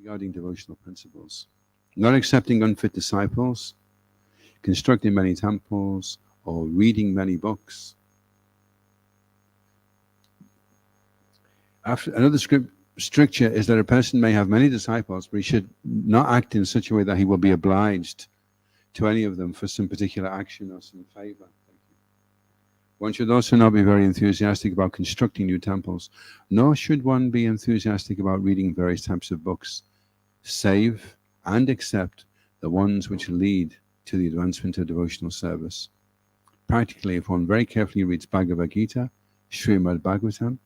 regarding devotional principles. Not accepting unfit disciples, constructing many temples, or reading many books. Another stricture is that a person may have many disciples, but he should not act in such a way that he will be obliged to any of them for some particular action or some favor. One should also not be very enthusiastic about constructing new temples, nor should one be enthusiastic about reading various types of books, save and accept the ones which lead to the advancement of devotional service. Practically, if one very carefully reads Bhagavad Gita, Srimad Bhagvatam,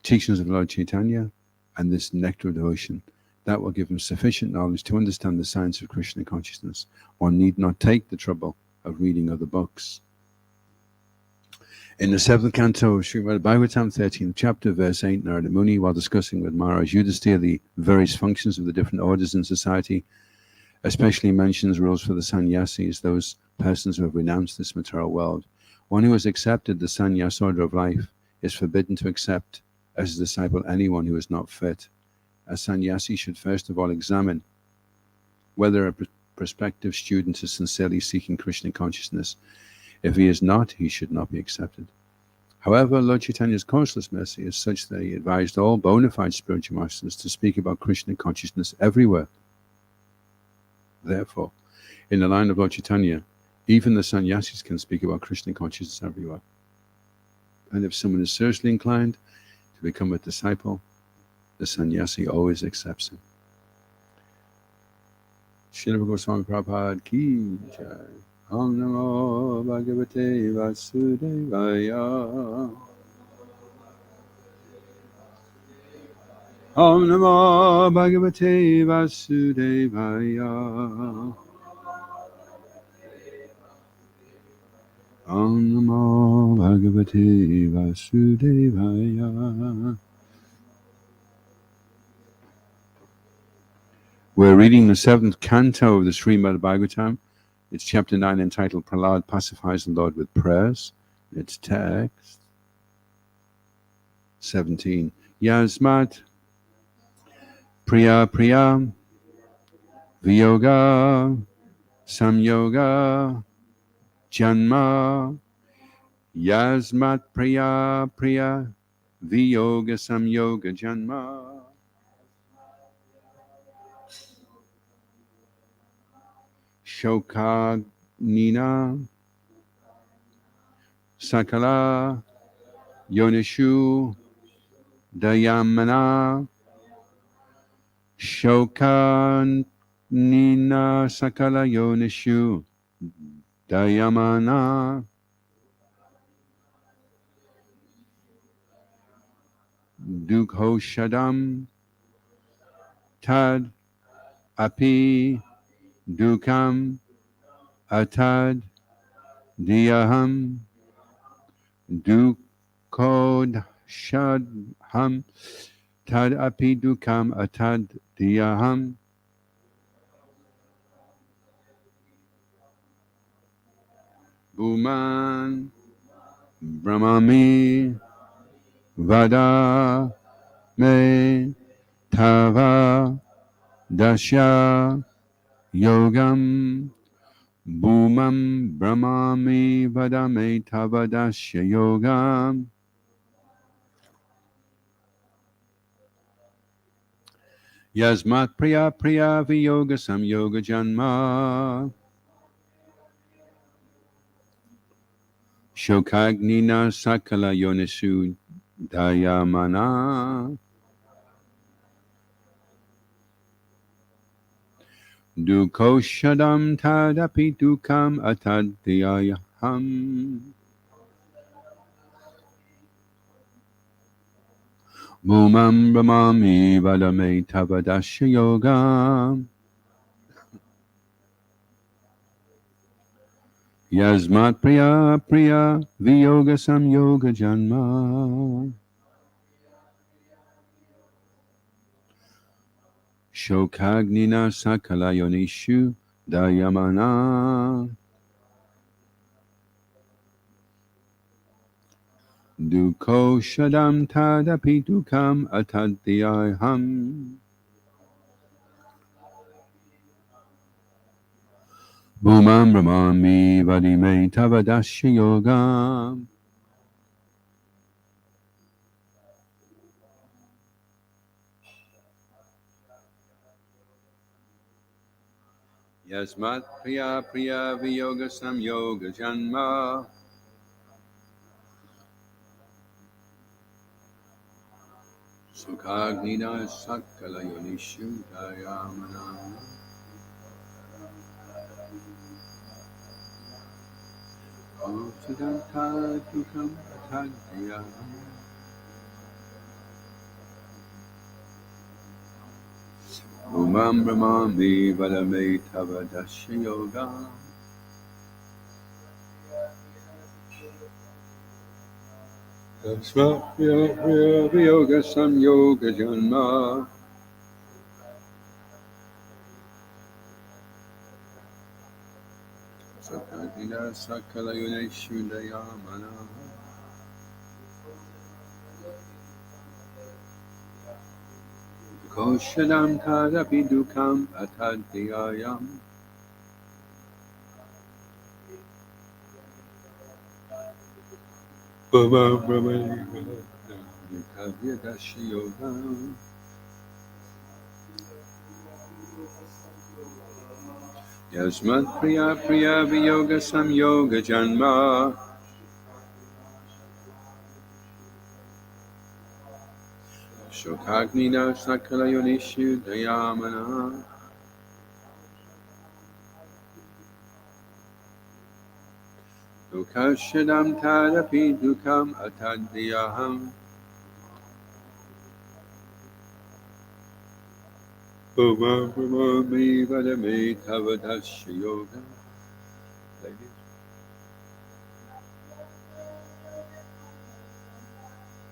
teachings of Lord Chaitanya, and this nectar of devotion, that will give him sufficient knowledge to understand the science of Krishna consciousness. One need not take the trouble of reading other books. In the 7th canto of Srimad Bhagavatam, 13th chapter, verse 8, Narada Muni, while discussing with Maharaj Yudhisthira the various functions of the different orders in society, especially mentions rules for the sannyasis, those persons who have renounced this material world. One who has accepted the sannyas order of life is forbidden to accept as a disciple anyone who is not fit. A sannyasi should first of all examine whether a prospective student is sincerely seeking Krishna consciousness. If he is not, he should not be accepted. However, Lord Chaitanya's causeless mercy is such that he advised all bona fide spiritual masters to speak about Krishna consciousness everywhere. Therefore, in the line of Lord Chaitanya, even the sannyasis can speak about Krishna consciousness everywhere. And if someone is seriously inclined to become a disciple, the sannyasi always accepts him. Srila Goswami Prabhupada ki jai. Om Namo Bhagavate Vasudevaya. Om Namo Bhagavate Vasudevaya. Om Namo Bhagavate Vasudevaya. We're reading the 7th canto of the Srimad Bhagavatam. It's chapter 9 entitled Prahlad Pacifies the Lord with Prayers. Its text 17. Yasmat Priya Priya Viyoga Samyoga Janma Yasmat Priya Priya Viyoga Samyoga Janma. Shokagnina Sakala Yonishu Dayamana. Shokagnina Sakala Yonishu Dayamana. Dukhoshadam Tad Api Dukam Atad Diyaham Dukodshadham Tad Api Dukam Atad Diyaham. Bhuman Brahmami Vada Me Tava Dasya Yogam Bhumam Brahmami Vadame Tavadasya Yogam. Yasmat Priya Priya Viyoga Samyoga Janma. Shokagnina Sakala Yonesu Dayamana. Dukoshadam Tadapi Dukam Atadhyayaham. Bhumam Brahmami Vadame Tavadasya Yogam. Yasmat Priya Priya Viyoga Samyoga Janma. Shokagnina Sakala Yonishu Dayamana. Dukoshadam Tadapi Dukam Atadhyayaham. Bhumam Brahmami Vadime Tavadasya Yogam. Yasmat Priya Priya Viyoga Samyoga Janma. Sukhagnina Sakala Yonishu Dayamana. Siddhanta Dukam Atadhyam. Umam Brahmami Vadame Tavadasya Yoga. Yasmat Priya Viyoga Samyoga Janma. Sukhagnina Sakala Yonishu Dayamana. Koshadam Tadapi Dukam Atadhyayam. Bhava Brahmani Kavyadashi Yoga. Yasmat Priya Priya Viyoga Samyoga Janma. Shokagnina Sakala Yonishu Dayamana. Dukashadam Tadapi Dukam Atadhyaham. Bhava Brahmami Vadame Tavadasya Yoga. Ladies.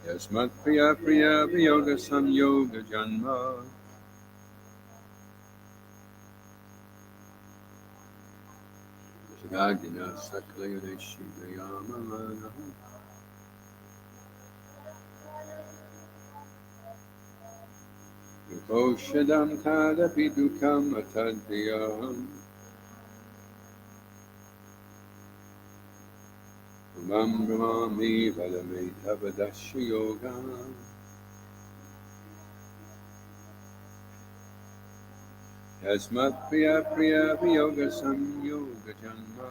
Yasmat Priya Priya Viyoga Samyoga Janma. Shagagina Sakala Yonishu Dayamana. Koshadam Tadapi Dukam Atadhyaham. Umam Brahmami Vadame Tavadasya Yoga. Yasmat Priya Priya Viyoga Samyoga Janma.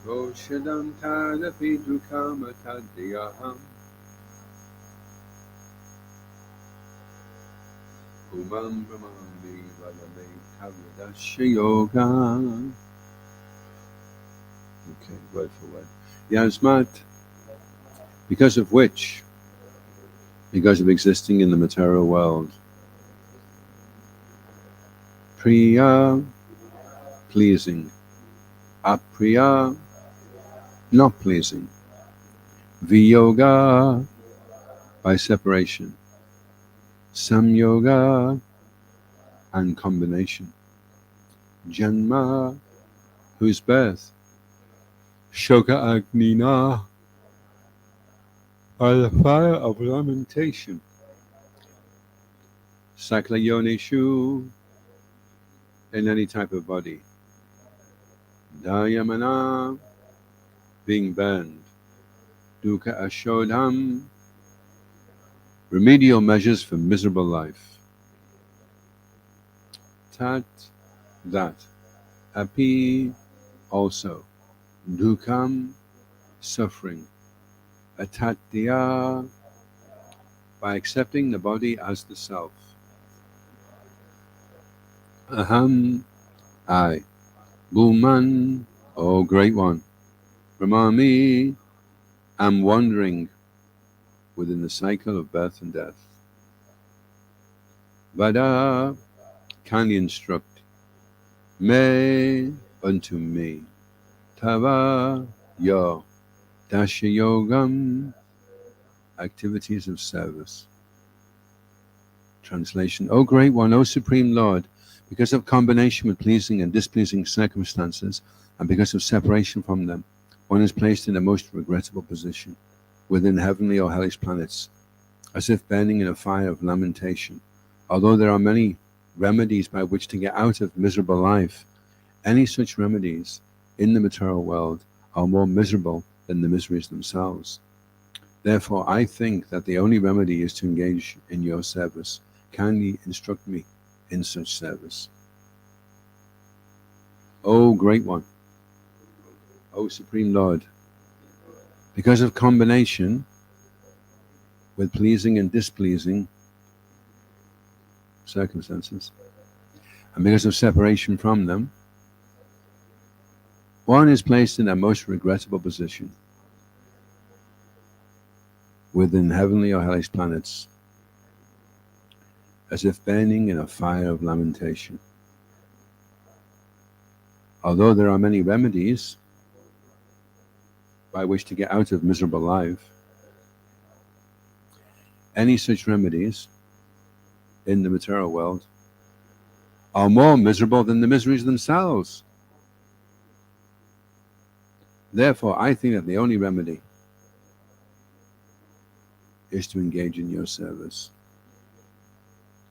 Koshadam Tadapi Dukam Atadhyaham. Umam Brahmami Vadame Tavadasya Yoga. Okay, word for word. Yasmat, because of which, because of existing in the material world, Priya, pleasing, Apriya, not pleasing, Viyoga, by separation, Samyoga, and combination, Janma, whose birth, Shoka Agnina, by the fire of lamentation, Sakla Yonishu, in any type of body, Dayamana, being burned, Dukkha Ashodham, remedial measures for miserable life, Tat, that, Api, also, Dukkam, suffering, Atatya, by accepting the body as the self, Aham, I, Bhuman, O Great One, Brahmami, am wandering within the cycle of birth and death. Vada, kindly instruct, me, unto me, Tava, your, Dasha Yogam, activities of service. Translation, O Great One, O Supreme Lord, Because of combination with pleasing and displeasing circumstances, and because of separation from them, one is placed in a most regrettable position within heavenly or hellish planets, as if burning in a fire of lamentation. Although there are many remedies by which to get out of miserable life, any such remedies in the material world are more miserable than the miseries themselves. Therefore, I think that the only remedy is to engage in your service. Kindly instruct me in such service. O Great One, O Supreme Lord, because of combination with pleasing and displeasing circumstances, and because of separation from them, one is placed in a most regrettable position within heavenly or hellish planets, as if burning in a fire of lamentation. Although there are many remedies by which to get out of miserable life, any such remedies in the material world are more miserable than the miseries themselves. Therefore, I think that the only remedy is to engage in your service.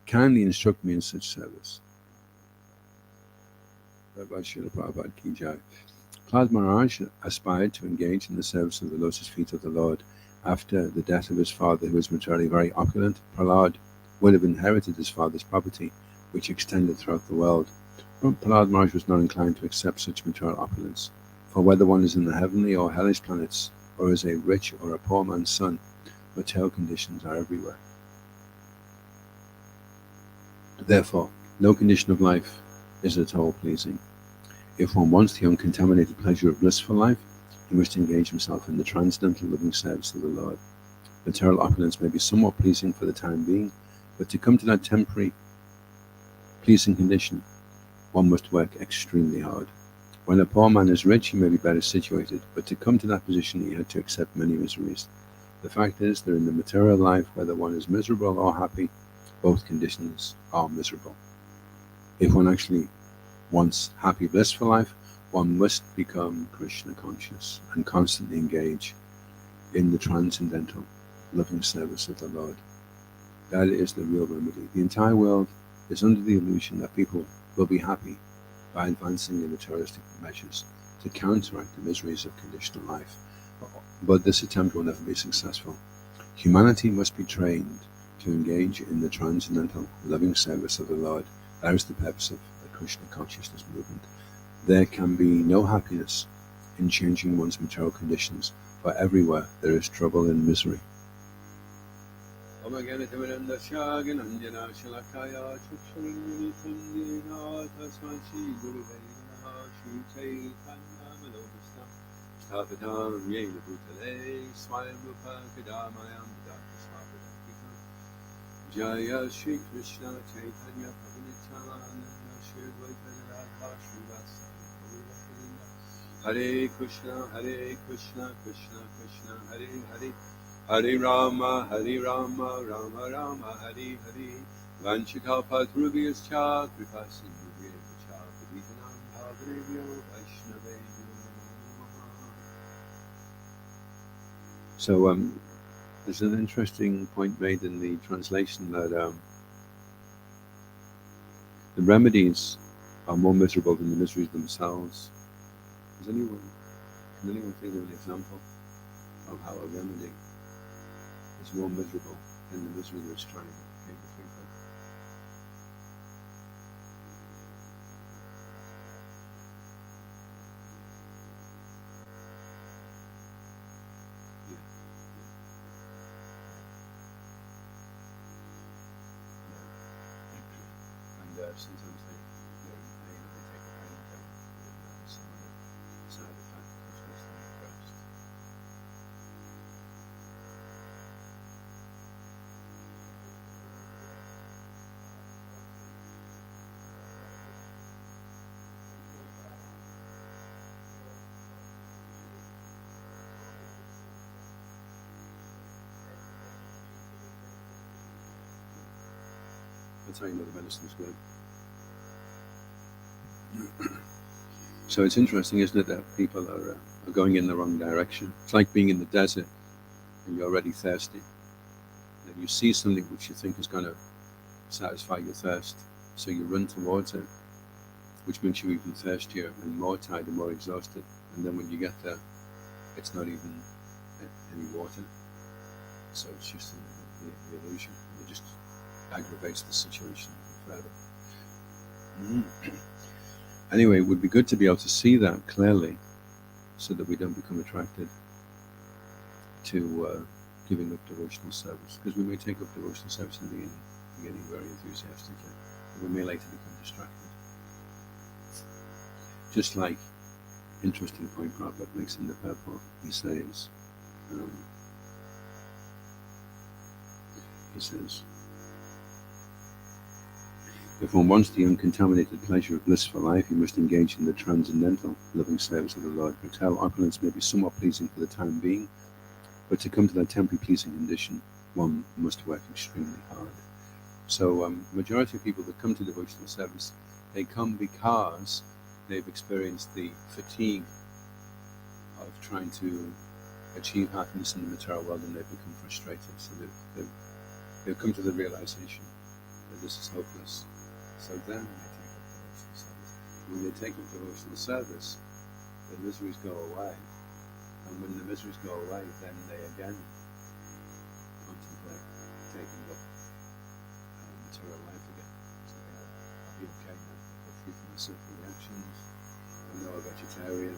Kindly instruct me in such service. Prahlad Maharaj aspired to engage in the service of the lotus feet of the Lord. After the death of his father, who was materially very opulent, Prahlad would have inherited his father's property, which extended throughout the world. But Prahlad Maharaj was not inclined to accept such material opulence, for whether one is in the heavenly or hellish planets, or is a rich or a poor man's son, material conditions are everywhere. Therefore, no condition of life is at all pleasing. If one wants the uncontaminated pleasure of blissful life, he must engage himself in the transcendental living service of the Lord. Material opulence may be somewhat pleasing for the time being, but to come to that temporary pleasing condition, one must work extremely hard. When a poor man is rich, he may be better situated, but to come to that position, he had to accept many miseries. The fact is that in the material life, whether one is miserable or happy, both conditions are miserable. If one actually wants happy, blissful life, one must become Krishna conscious and constantly engage in the transcendental loving service of the Lord. That is the real remedy. The entire world is under the illusion that people will be happy by advancing in materialistic measures to counteract the miseries of conditional life. But this attempt will never be successful. Humanity must be trained to engage in the transcendental loving service of the Lord. That is the purpose of the Krishna consciousness movement. There can be no happiness in changing one's material conditions, for everywhere there is trouble and misery. Jaya Shri Krishna Chaitanya Prabhu Nityananda Shri Advaita Gadadhar Srivasa Hare Krishna Krishna Krishna Hare Hare Hare Rama Rama Rama Hare Hare Vanchakalpatarubhyascha Kripa Sindhubhyascha Patitanam Bhavanebhyo Vaishnavebhyo Namo Namaha. So there's an interesting point made in the translation that the remedies are more miserable than the miseries themselves. Can anyone think of an example of how a remedy is more miserable than the misery they're trying to think of? Sometimes they take a pain and some other side effect which makes them depressed. That's how you know the medicine's good. So it's interesting, isn't it, that people are going in the wrong direction. It's like being in the desert and you're already thirsty. And you see something which you think is going to satisfy your thirst. So you run towards it, which makes you even thirstier and more tired and more exhausted. And then when you get there, it's not even any water. So it's just the illusion. It just aggravates the situation further. Anyway, it would be good to be able to see that clearly so that we don't become attracted to giving up devotional service. Because we may take up devotional service in the beginning very enthusiastically, but we may later become distracted. Just like, interesting point Prabhupada makes in the purport, he says, if one wants the uncontaminated pleasure of blissful life, he must engage in the transcendental loving service of the Lord. Material opulence may be somewhat pleasing for the time being, but to come to that temporary pleasing condition, one must work extremely hard. So, majority of people that come to devotional service, they come because they've experienced the fatigue of trying to achieve happiness in the material world, and they've become frustrated. So they've come to the realization that this is hopeless. So then when they take up devotional service, the miseries go away. And when the miseries go away, then they again contemplate taking up material life again. So they go, I'll be okay now. I'll free from my sinful reactions. I'm now a vegetarian.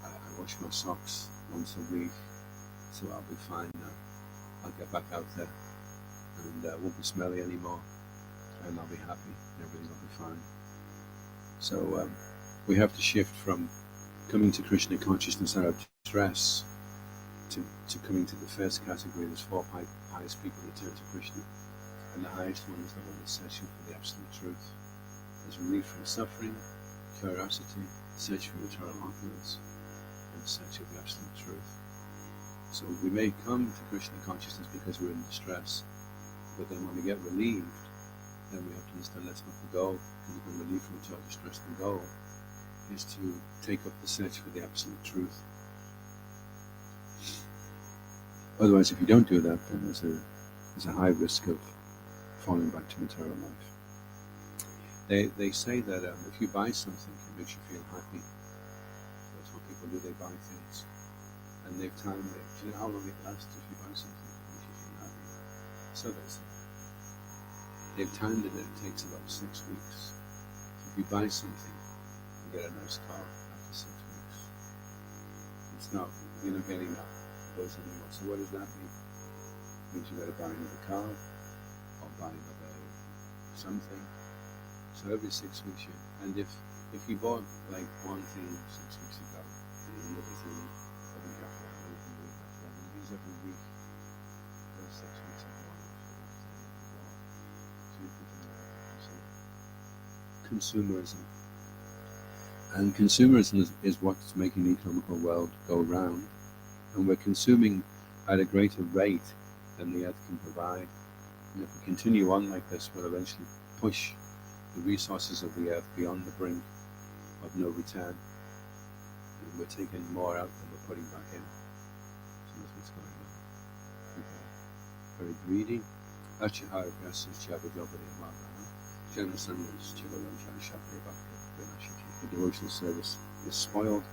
I wash my socks once a week, so I'll be fine now. I'll get back out there and won't be smelly anymore, and I'll be happy. Everything will be fine. So we have to shift from coming to Krishna consciousness out of stress to coming to the first category. There's four highest people that turn to Krishna, and the highest one is the one that's searching for the absolute truth. There's relief from suffering, curiosity, search for eternal opulence, and search of the absolute truth. So we may come to Krishna consciousness because we're in distress, but then when we get relieved, then we have to understand that's not the goal. Because we can relieve from eternal distress. The goal is to take up the search for the absolute truth. Otherwise, if you don't do that, then there's a high risk of falling back to material life. They say that if you buy something, it makes you feel happy. That's what people do. They buy things, and they've timed it. Do you know how long it lasts if you buy something that makes you feel happy? So they say. They've timed it that it takes about 6 weeks. So if you buy something, you get a nice car after 6 weeks. It's not, you're not getting that buzz anymore. So what does that mean? It means you got to buy another car, or buy another something. So every 6 weeks, and if you bought like one thing 6 weeks ago, and another thing a week after that, another thing a week after that, and it means every week, those 6 weeks are going on for that thing you bought. So you can consumerism. And consumerism is what's making the economical world go round. And we're consuming at a greater rate than the earth can provide. And if we continue on like this, we'll eventually push the resources of the earth beyond the brink of no return. And we're taking more out than we're putting back in. So that's what's going on. People are very greedy. The devotional service is spoiled,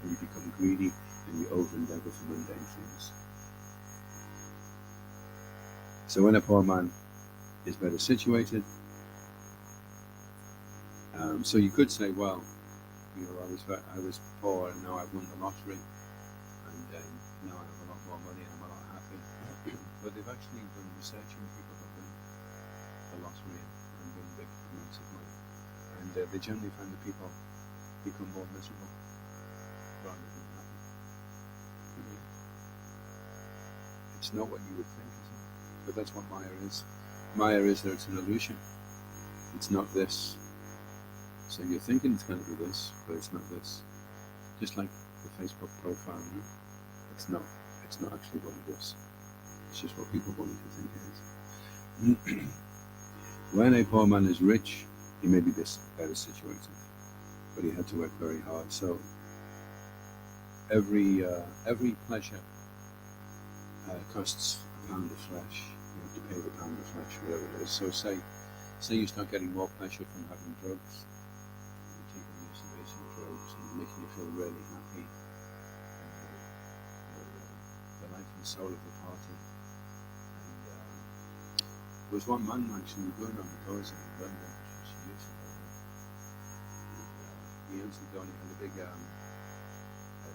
and you become greedy, and you over-endeavor for mundane things. So when a poor man is better situated, so you could say, well, I was poor, and now I've won the lottery, and now I have a lot more money, and I'm a lot happier. But they've actually done research on people that win the lottery and win big amounts of money, and they generally find that people become more miserable rather than happy. It's not what you would think, is it? But that's what Maya is. Maya is that it's an illusion. It's not this. So you're thinking it's going to be this, but it's not this. Just like the Facebook profile, it's not actually what it is. It's just what people want you to think it is. When a poor man is rich, he may be better situated. but he had to work very hard. So every pleasure costs a pound of flesh. You have to pay the pound of flesh, whatever it is. So say you start getting more pleasure from having drugs, you take all these amazing drugs and making you feel really happy, the life and soul of the party. And there was one man actually going on the doors in London, which was years ago. He answered the door and he had a big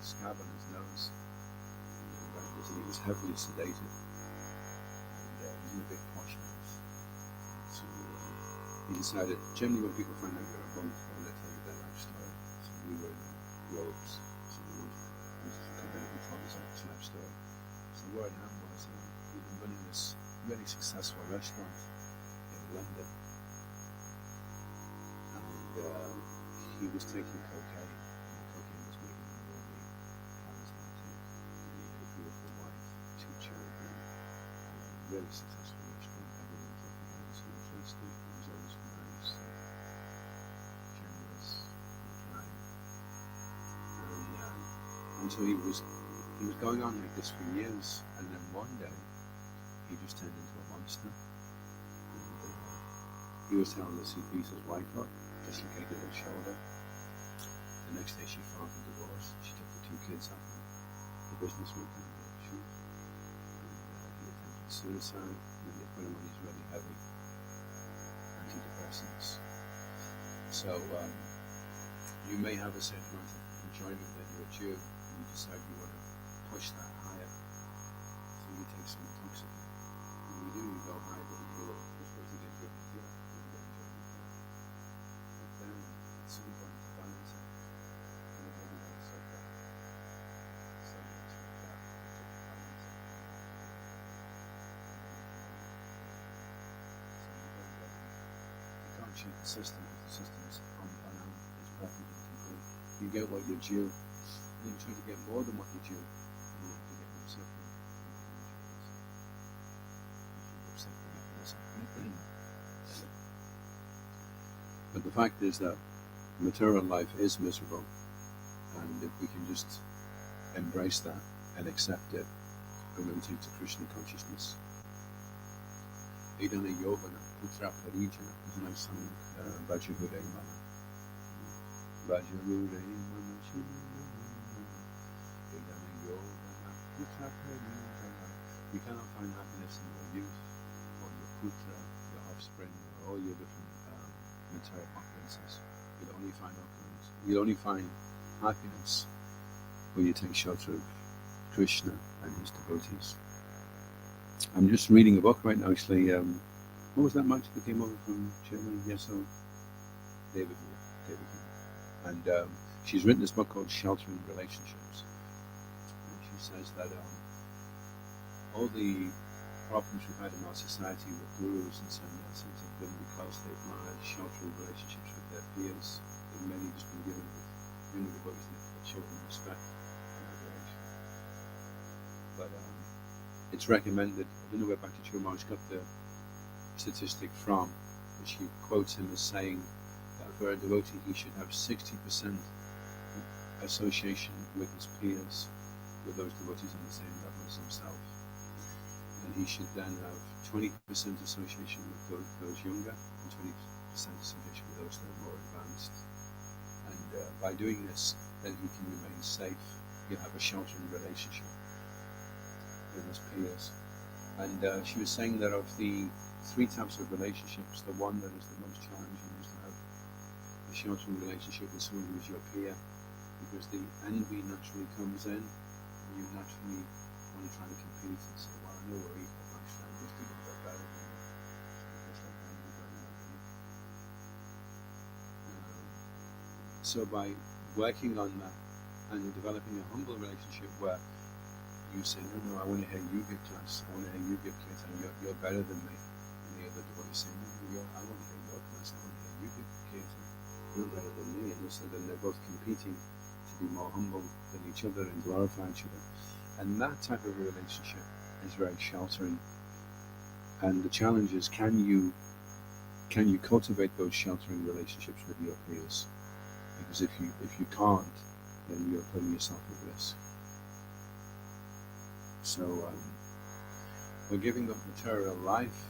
scab on his nose. And he was heavily sedated. And he was in a big posh house. So he decided, generally when people find out you're a monk, they tell you their life story. So we were in robes. So we wanted to come in and told us his life story. So where it happened was he'd been running this really successful restaurant in London. And he was taking cocaine. And the cocaine was making him really charismatic. He had a beautiful wife, 2 children, really successful restaurant. Everyone was up against. He was tasty. He was always nice, generous, kind. And so he was going on like this for years. And then one day, he just turned into a monster. And he was telling us he beat his wife up, dislocated her shoulder. The next day she filed for divorce. She took the 2 kids off him. The business went down the chute. And he attempted suicide. And then they put him on these really heavy antidepressants. So you may have a certain amount of enjoyment that you're a Jew, and you decide you want to push that higher. So you take some intoxicant. And you do, you go high, but you're supposed to get good and good. But then at some point to balance it, and you don't want to suffer so much like that, to balance it. You can't cheat the system because the system is unbalanced, it's perfect and complete. You get what you're due, and you try to get more than what you're due, and you have to get more suffering. But the fact is that material life is miserable, and if we can just embrace that and accept it and meditate to Krishna consciousness. Idana Yovana Putra Parijana is a nice song, Vajahure Mana. Vajahure Mana Idana Yovana Putra Parijana. You cannot find happiness in your youth, or your putra, your offspring, or all your different material opulences. You'll only find happiness when you take shelter of Krishna and his devotees. I'm just reading a book right now, actually. What was that match that came over from Germany? Yes, so David. And she's written this book called Sheltering Relationships. And she says that all the problems we've had in our society with gurus and sannyasis have been because they've not had sheltering relationships with their peers. They've mainly just been given with younger devotees that show them respect and adoration. But it's recommended, I don't know where Bhakti Maharaj got the statistic from, but she quotes him as saying that for a devotee he should have 60% association with his peers, with those devotees on the same level as himself. And he should then have 20% association with those younger and 20% association with those that are more advanced. And by doing this, then he can remain safe. He'll have a sheltering relationship with his peers. And she was saying that of the 3 types of relationships, the one that is the most challenging is to have a sheltering relationship with someone who is your peer, because the envy naturally comes in, and you naturally want to try to compete and say, well, I know we're equal, but actually I'm just a little bit better than you. So by working on that and developing a humble relationship where you say, no, I want to hear you give class, I want to hear you give kirtan, you're better than me. And the other devotee say, no, I want to hear your class, I want to hear you give kirtan, you're better than me. And so then they're both competing to be more humble than each other and glorify each other. And that type of relationship is very sheltering. And the challenge is, can you cultivate those sheltering relationships with your peers? Because if you can't, then you're putting yourself at risk. So we're giving up material life.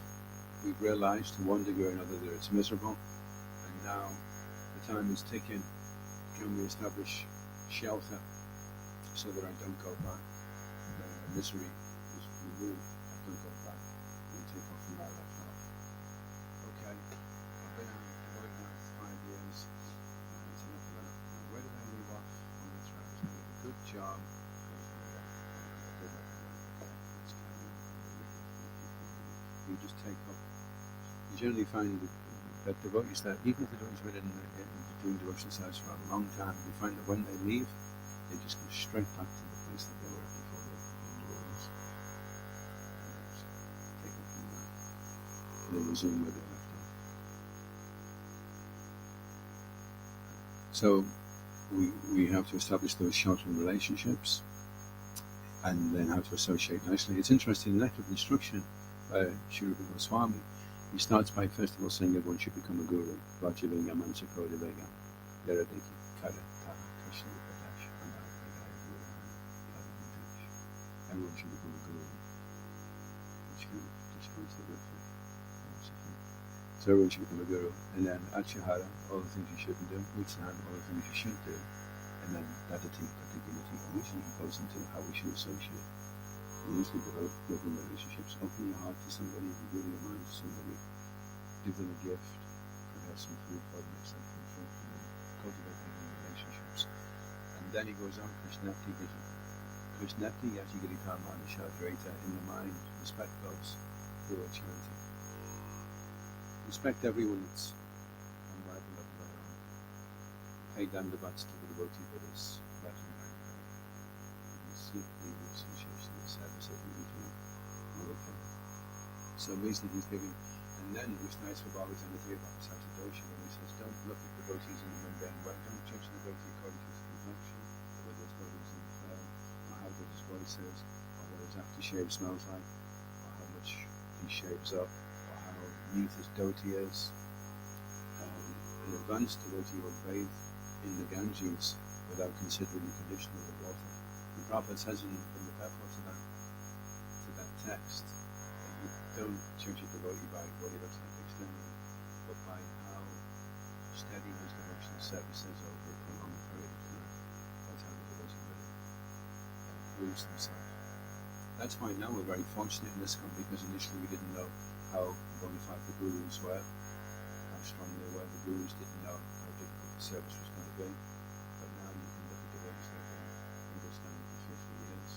We've realized to one degree or another that it's miserable, and now the time is ticking. Can we establish shelter so that I don't go back? The misery is removed. I don't go back and take off from where I left off. Okay, I've been out devoted now for 5 years. It's enough of that. Now, where did I leave off? Oh, that's right. I was doing a good job. You just take up. You generally find that devotees that even if the devotees have been doing devotional service for a long time, you find that when they leave, they just go straight back to the place that they were at before they became devotees. Take up from that. And they resume where they left off. So we have to establish those sheltering relationships and then how to associate nicely. It's interesting, the letter of instruction by Sri Rupa Goswami, he starts by first of all saying everyone should become a guru. Vajilinga Mansakodi Vega, Yaradeki Kada Taha Krishna Padash, everyone should become a guru. Which describes the good thing. So everyone should become a guru. And then Achihara, all the things you shouldn't do, Utsahan, all the things you should do. And then Dadati, Patiginati, and usually he goes into how we should associate. We usually develop loving relationships. Open your heart to somebody, reveal your mind to somebody, give them a gift, prepare some food for them, accept some food from them, cultivate loving relationships. And then he goes on, Krishnapti Yachigiri Karmana Shadreta, in the mind, respect those who are chanting. Respect everyone that's on right and level their own. Pay dandavats to the devotee that is right and right. Seek the association and service of the routine. So basically he's giving, and then it was nice for Bhagavatam to hear about the Dosha when he says, don't look at devotees in the mundane way, don't judge the devotee according to his complexion, or whether his body is in the fair, or how good his voice is, or what his aftershave smells like, or how much he shaves up, or how neat his dhoti is. An advanced devotee will bathe in the Ganges without considering the condition of the water. The Prabhupada says in the purport to that text that you don't judge a devotee by what he looks like externally, but by how steady his devotional service is over a prolonged period of time. That's how the devotee really proves himself. That's why now we're very fortunate in this country, because initially we didn't know how bona fide the gurus were, how strong they were. The gurus didn't know how difficult the service was going to be. But now you can look at devotees that have been understanding for 50 years.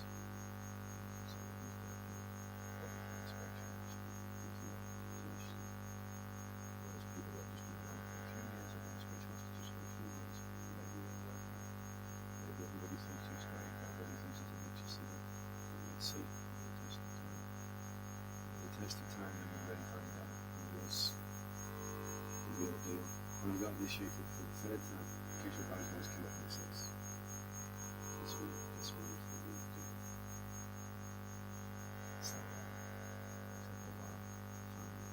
So there's definitely qualified inspection, whereas people who have just been around for a few years have been specialists just for a few years. Maybe really like that. Maybe everybody thinks it's great, everybody thinks it's a lecture city. Let's see, the test of time, and we'll really find out who is the real deal. When I got initiated for the third time, Krishna Bhagavatam came up and says, this one is the real deal. So it took a while to find it.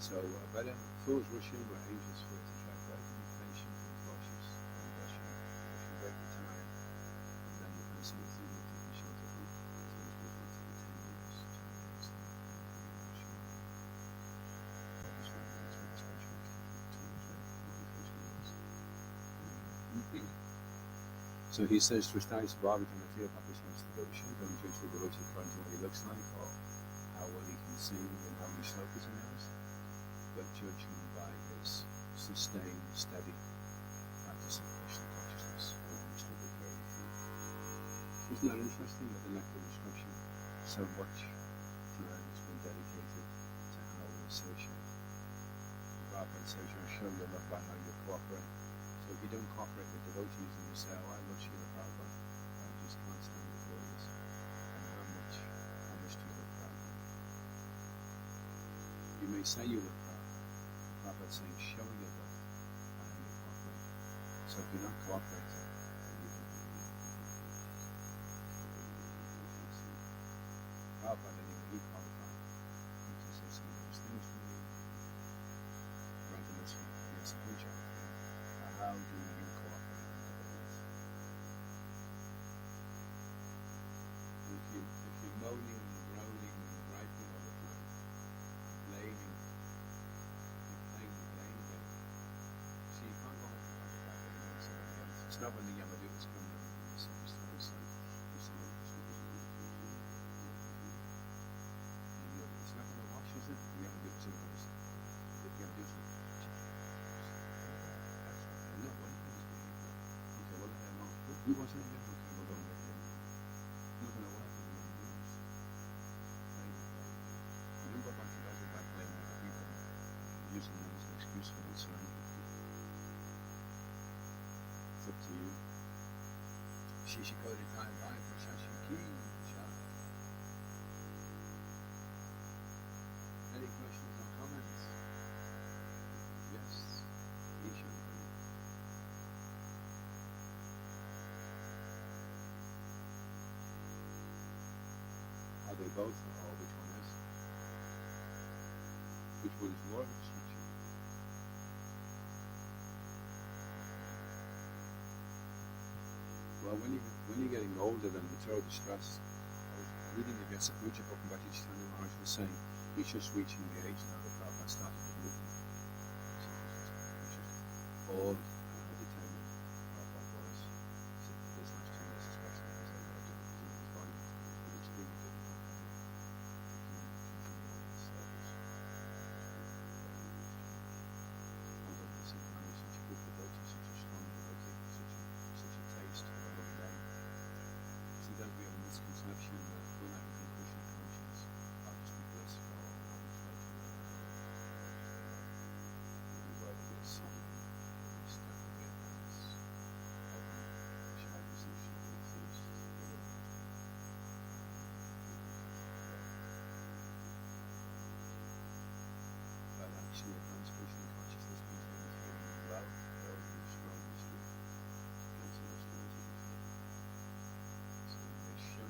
So but fools rushing were angels for it to track right, and be patient and cautious, and rushing break the time, and then the person will think of taking shelter from those people to the 10 years, 2 years, So he says, Tristai Bhagavatam Atya Bhagavatam Dosha, don't judge the devotee according to what he looks like, or how well he can sing, and how many slokas he knows, but judge him by his sustained, steady practice of Krishna consciousness over an extended period of time. Isn't that interesting that the lecture instruction, so much time has been dedicated to how we associate? The Prabhupada says you'll show your love by how you cooperate. So if you don't cooperate with devotees and you say, oh, I love Srila Prabhupada, I just can't stand the devotees. And how much do you love Prabhupada? You may say you love Prabhupada. Prabhupada's saying, show your love by how you cooperate. So if you're not cooperating, then you don't really love Prabhupada. Anyway, he qualified. He just says some nice things for me. Granted, that's a good job. how do you cooperate with others? If you're moaning and groaning and griping all the time, blaming, you're playing the blame game. So you can't go home and talk about it and somebody else. It's not when the Yamadutas come down and you say, it's like, it's not going to wash, is it? The Yamadutas are going to, the Yamadutas are no, what do you think is going to happen? Okay, well, no, who wants to get okay, well, don't get them. Not going to work with the Yamadutas. You don't go back to Dasa by blaming other people, using them as an excuse for not surrendering. It's up to you. Shishikori Kai Bhai Prashashiki Shah. Any questions or comments? Yes, Isha. Are they both, or which one is? Which one is more of a distraction? Well, when you're getting older, then the total distress. I was reading the Puja book about each time the Maharaj was saying he's just reaching the age now that Prabhupada started the movement. So he's just old and how determined Prabhupada was. So this last 2 years especially, because a lot of difficulties in his body was extremely difficult for him to continue on his service. Although the Sikh man is such a good devotee, such a strong devotee, such a taste for the holy name. Sometimes we have a misconception that when I become Krishna conscious, I'll just be blissful, I'll be floating around, everywhere there'll be a song, there'll be stuff, there'll be a dance, heaven, shall be some shall be a feast, but actually advanced Krishna consciousness means that you're feeling well, healthy, strong, and strong. That's understanding. So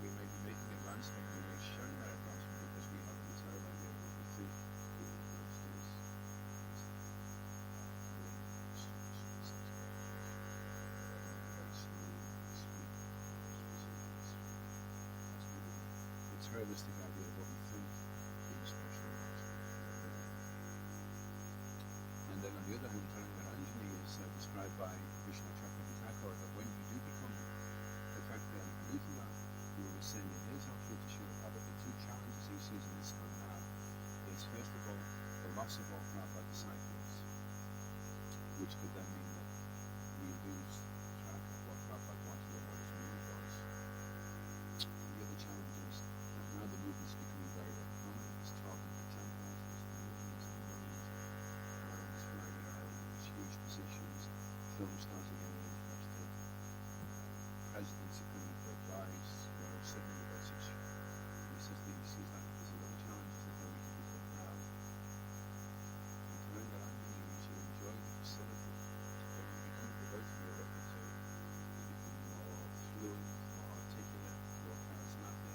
we may be making advancement, we may shun our advancement because we have a detailed idea of what we think being advanced is. Materialistic idea of what we think being spiritual advancement. And then on the other hand, Tarangaranjani is described by Krishna Chakravarti Thakur that when you do become perfected and Anutana, you will ascend in his outfit to Srila Prabhupada. The two challenges he sees in this time now is first of all the loss of all Prabhupada disciples, which could then mean that we lose track of what Prabhupada wanted and what his mood was. And the other challenge is that now the movement is becoming very, very prominent. He's talking to temples, there's millions and millions of arms flying around, there's huge positions, film stars are getting interested, presidents are coming for advice, suddenly you've got such, and he says that he sees that there's another challenge is that then we can become proud. And Tarangaranjani means you enjoy the facility. When you become a devotee, you're able to become more fluent, more articulate, more charismatic.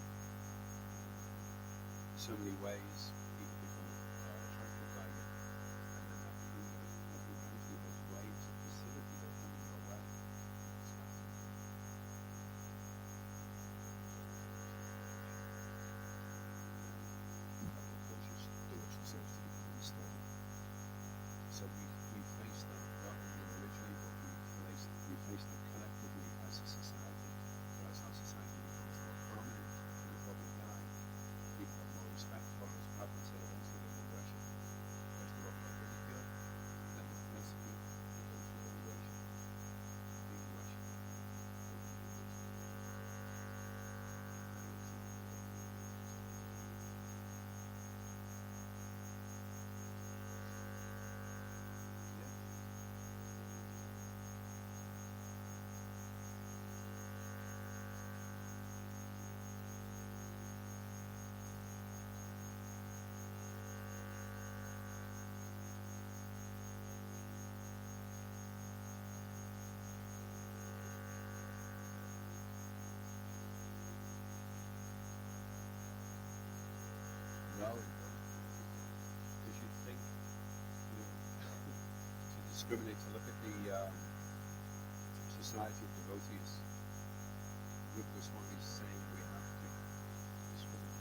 In so many ways, people become attracted by you. And then that gradually those waves of facility that are coming your way. It's fascinating. So we face that not only individually, but we face that collectively as a society. So as our society becomes more prominent in the public eye, people have more respect for us. Prabhupada discriminate, to look at the society of devotees. Rupa Goswami is saying we have to discriminate.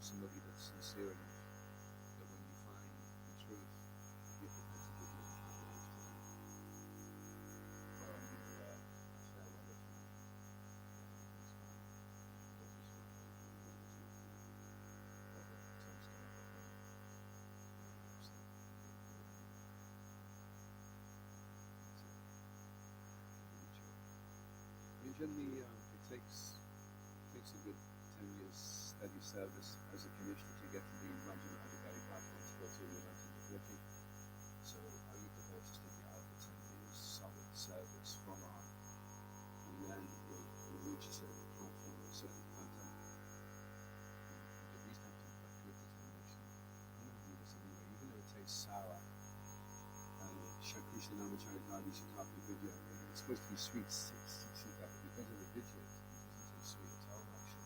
somebody that's sincere enough that when you find the truth, you're prepared to give your entire life to them. Or a farewell of family, everything's fine. What is right, what is not right, or the toast of the home, so usually it takes a good 10 years steady service as a Krishna to get to the Imagine Adhikari platform to go to the United. So are you prepared to stick it out for 10 years solid service from on, and then you'll reach a certain platform with a certain content. You at least have to have good determination. You don't need this anyway, even though it tastes sour. Krishna Namacharya Nadi Shakapi Vidya, it's supposed to be sweet, but because of the Vidya, it doesn't taste sweet at all actually.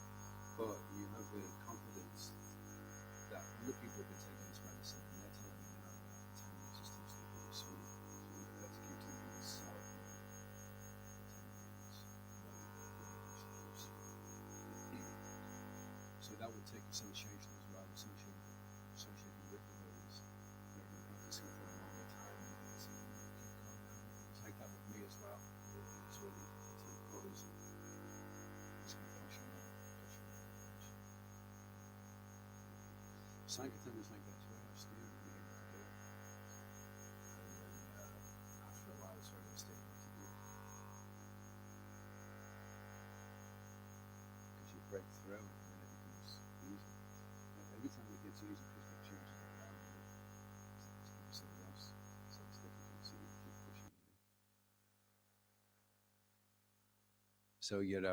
But you have the confidence that other people have been taking this medicine and they're telling you now that after 10 years it's tasting really sweet. So you're prepared to keep taking this sour for 10 years. So that would take association as well, associating with the Buddhas. You're practicing for a longer time. It's like that with me as well. It's really always just keep pushing on. Sankirtan is like that too. I was still being able to do it. And then after a while it's very unstable to do it. Because you break through and then it becomes easy. And every time it gets easy, Krishna changes it around. It's something else. So it's difficult, so you keep pushing. So you're,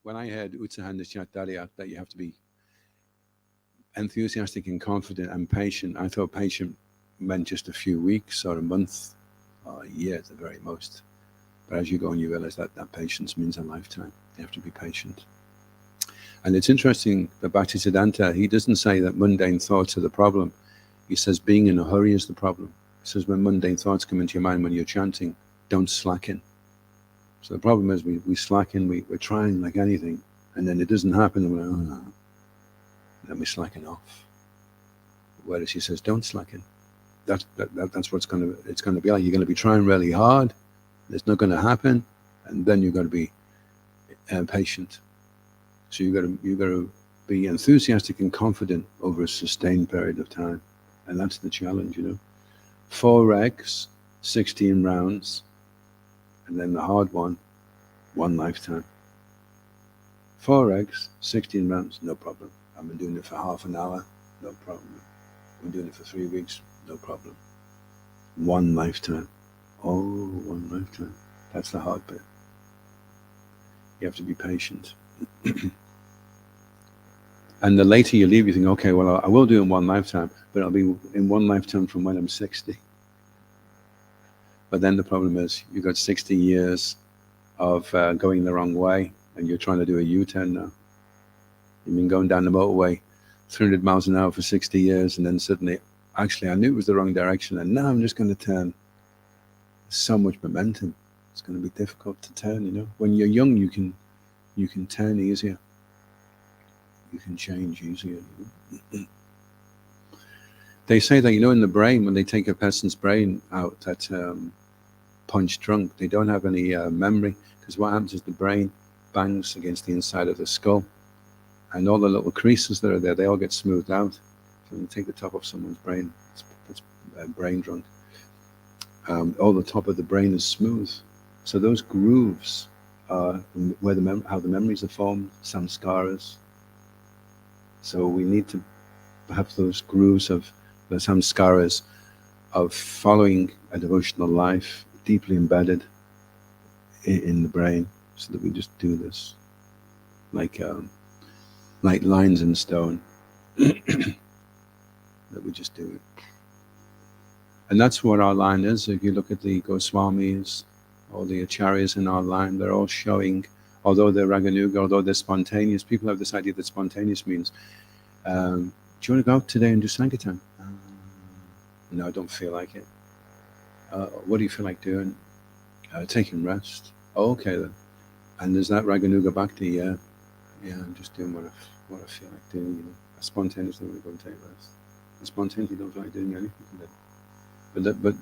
when I heard Utsahanda Chatarya, that you have to be enthusiastic and confident and patient, I thought patient meant just a few weeks or a month or a year at the very most. But as you go on, you realize that patience means a lifetime. You have to be patient. And it's interesting that Bhaktisiddhanta, he doesn't say that mundane thoughts are the problem. He says being in a hurry is the problem. He says when mundane thoughts come into your mind when you're chanting, don't slacken. So the problem is we slacken, we're trying like anything, and then it doesn't happen, and we're like, oh no. Then we slacken off. Whereas he says, don't slacken. That's what it's going to be like. You're going to be trying really hard. It's not going to happen, and then you've got to be patient. So you've got to be enthusiastic and confident over a sustained period of time, and that's the challenge, 4 eggs, 16 rounds, and then the hard one, 1 lifetime. 4 eggs, 16 rounds, no problem. I've been doing it for half an hour, no problem. I've been doing it for 3 weeks, no problem. 1 lifetime. Oh, 1 lifetime. That's the hard bit. You have to be patient. And the later you leave, you think, okay, well, I will do it in 1 lifetime, but I'll be in 1 lifetime from when I'm 60. But then the problem is, you've got 60 years of going the wrong way, and you're trying to do a U-turn now. You've been going down the motorway 300 miles an hour for 60 years, and then suddenly, actually, I knew it was the wrong direction, and now I'm just going to turn. So much momentum. It's going to be difficult to turn, When you're young, you can turn easier. You can change easier. They say that, in the brain, when they take a person's brain out that's punch drunk, they don't have any memory, because what happens is the brain bangs against the inside of the skull, and all the little creases that are there, they all get smoothed out. So when you take the top of someone's brain, it's brain drunk. All the top of the brain is smooth. So those grooves are where how the memories are formed, samskaras. So we need to have those grooves of the samskaras of following a devotional life deeply embedded in the brain, so that we just do this like lines in stone. That we just do it. And that's what our line is. If you look at the Goswamis, all the Acharyas in our line, they're all showing, although they're Raganuga, although they're spontaneous, people have this idea that spontaneous means, do you want to go out today and do Sankirtan? No, I don't feel like it. What do you feel like doing? Taking rest. Oh, okay then. And there's that Raganuga Bhakti, yeah. Yeah, I'm just doing what I feel like doing, spontaneously want to go and take rest. And spontaneously don't like doing anything today. But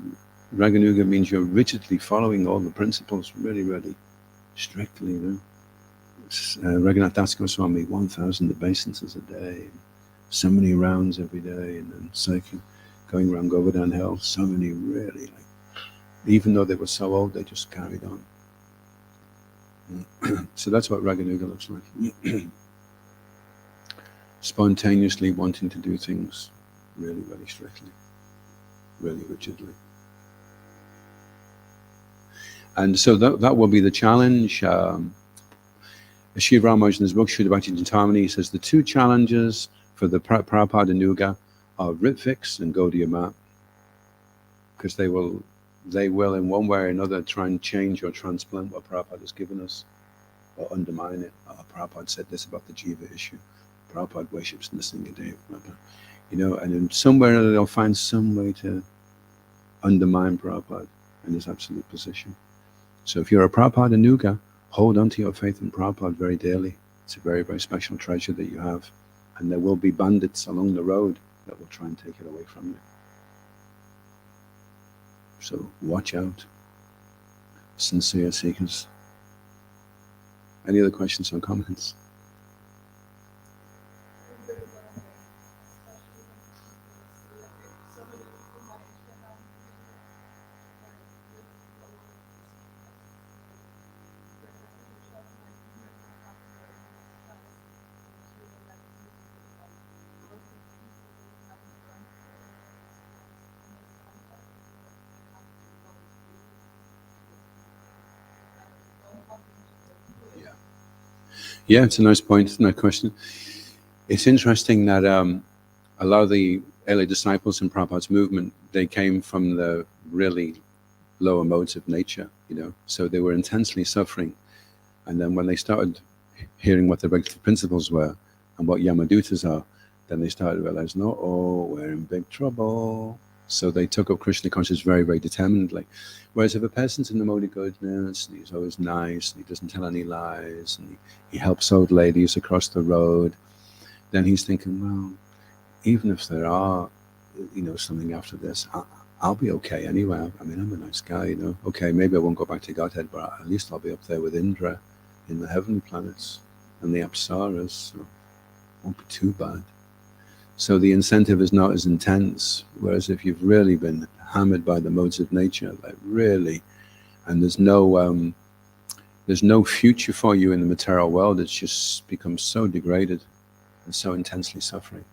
Raganuga means you're rigidly following all the principles really, really strictly. Raghunath Das Goswami, 1,000 obeisances a day, so many rounds every day, and then cycling, going around Govardhan Hill, so many really, even though they were so old, they just carried on. So that's what Raganuga looks like. Spontaneously wanting to do things really, really strictly, really rigidly. And so that will be the challenge. Shiv Ramanujan in his book, Shuddha Bhakti Chintamani, he says the two challenges for the Prabhupada Nuga are Ritvix and Gaudiya Mat, because they will in one way or another try and change or transplant what Prabhupada has given us, or undermine it. Prabhupada said this about the Jiva issue. Prabhupada worships Nrsimhadev, and in somewhere or other they'll find some way to undermine Prabhupada and his absolute position. So if you're a Prabhupada Nuga, hold on to your faith in Prabhupada very dearly. It's a very, very special treasure that you have. And there will be bandits along the road that will try and take it away from you. So watch out, sincere seekers. Any other questions or comments? Yeah, it's a nice point. It's a nice question. It's interesting that a lot of the early disciples in Prabhupada's movement, they came from the really lower modes of nature, so they were intensely suffering. And then when they started hearing what the regulative principles were and what Yamadutas are, then they started to realize, we're in big trouble. So they took up Krishna consciousness very, very determinedly. Whereas if a person's in the mode of goodness, and he's always nice, and he doesn't tell any lies, and he helps old ladies across the road, then he's thinking, well, even if there are, something after this, I'll be okay anyway. I mean, I'm a nice guy, Okay, maybe I won't go back to Godhead, but at least I'll be up there with Indra in the heavenly planets and the Apsaras, so it won't be too bad. So the incentive is not as intense, whereas if you've really been hammered by the modes of nature, really, and there's no future for you in the material world, it's just become so degraded and so intensely suffering,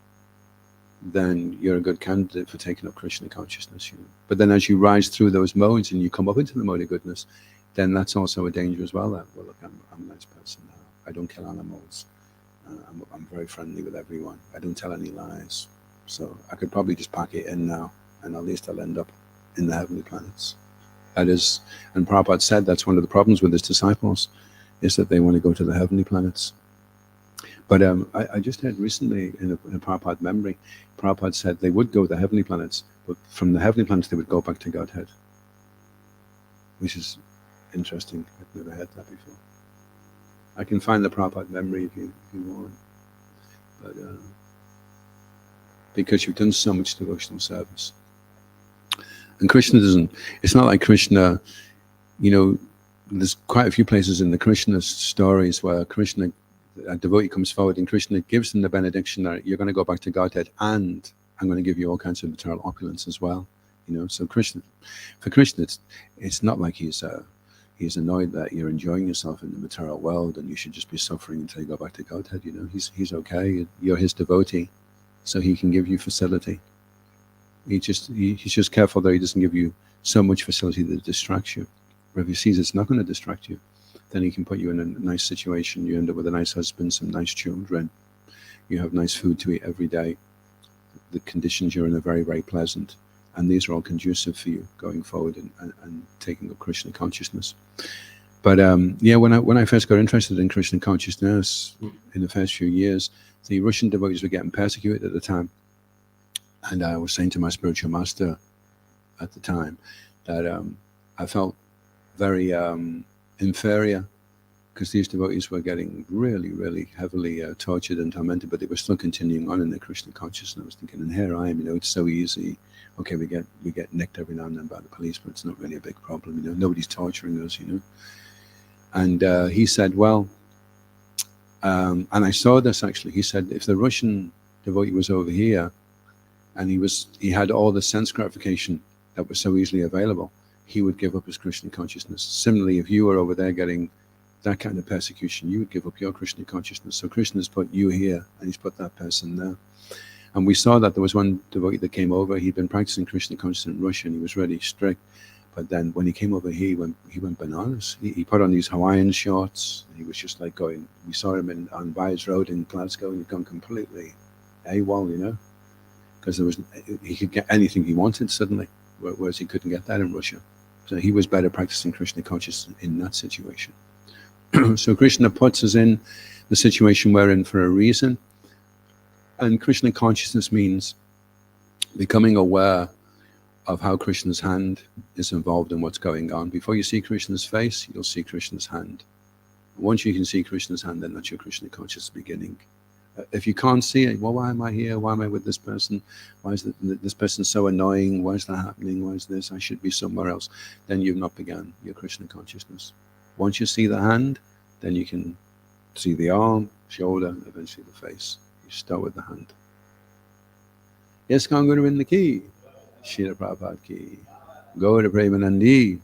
then you're a good candidate for taking up Krishna consciousness. But then as you rise through those modes and you come up into the mode of goodness, then that's also a danger as well. That, well, look, I'm a nice person now. I don't kill animals. I'm very friendly with everyone. I don't tell any lies. So I could probably just pack it in now, and at least I'll end up in the heavenly planets. That is, and Prabhupada said that's one of the problems with his disciples, is that they want to go to the heavenly planets. But I just heard recently in a Prabhupada memory, Prabhupada said they would go to the heavenly planets, but from the heavenly planets they would go back to Godhead, which is interesting. I've never heard that before. I can find the Prabhupada memory if you want, but because you've done so much devotional service. And Krishna doesn't, it's not like Krishna, there's quite a few places in the Krishna stories where Krishna, a devotee comes forward and Krishna gives them the benediction that you're going to go back to Godhead and I'm going to give you all kinds of material opulence as well. So for Krishna, it's not like he's annoyed that you're enjoying yourself in the material world and you should just be suffering until you go back to Godhead. He's okay. You're his devotee, so he can give you facility. He's just careful that he doesn't give you so much facility that it distracts you. But if he sees it's not going to distract you, then he can put you in a nice situation. You end up with a nice husband, some nice children. You have nice food to eat every day. The conditions you're in are very, very pleasant. And these are all conducive for you going forward and taking up Krishna consciousness. But when I first got interested in Krishna consciousness in the first few years, the Russian devotees were getting persecuted at the time. And I was saying to my spiritual master at the time that I felt very inferior because these devotees were getting really, really heavily tortured and tormented, but they were still continuing on in their Krishna consciousness. I was thinking, and here I am, it's so easy. Okay, we get nicked every now and then by the police, but it's not really a big problem, Nobody's torturing us, And he said, well, and I saw this actually. He said, if the Russian devotee was over here, and he had all the sense gratification that was so easily available, he would give up his Krishna consciousness. Similarly, if you were over there getting that kind of persecution, you would give up your Krishna consciousness. So Krishna's put you here, and he's put that person there. And we saw that there was one devotee that came over. He'd been practicing Krishna consciousness in Russia, and he was really strict. But then when he came over here, he went bananas. He put on these Hawaiian shorts. He was just like going. We saw him on Byres Road in Glasgow, and he'd gone completely AWOL, because he could get anything he wanted suddenly, whereas he couldn't get that in Russia. So he was better practicing Krishna consciousness in that situation. So Krishna puts us in the situation we're in for a reason. And Krishna consciousness means becoming aware of how Krishna's hand is involved in what's going on. Before you see Krishna's face, you'll see Krishna's hand. Once you can see Krishna's hand, then that's your Krishna consciousness beginning. If you can't see it, well, why am I here? Why am I with this person? Why is this person so annoying? Why is that happening? Why is this? I should be somewhere else. Then you've not begun your Krishna consciousness. Once you see the hand, then you can see the arm, shoulder, eventually the face. You start with the hand. Yes, Kanguruvinda ki, Srila Prabhupada ki, Gaura Premanandi.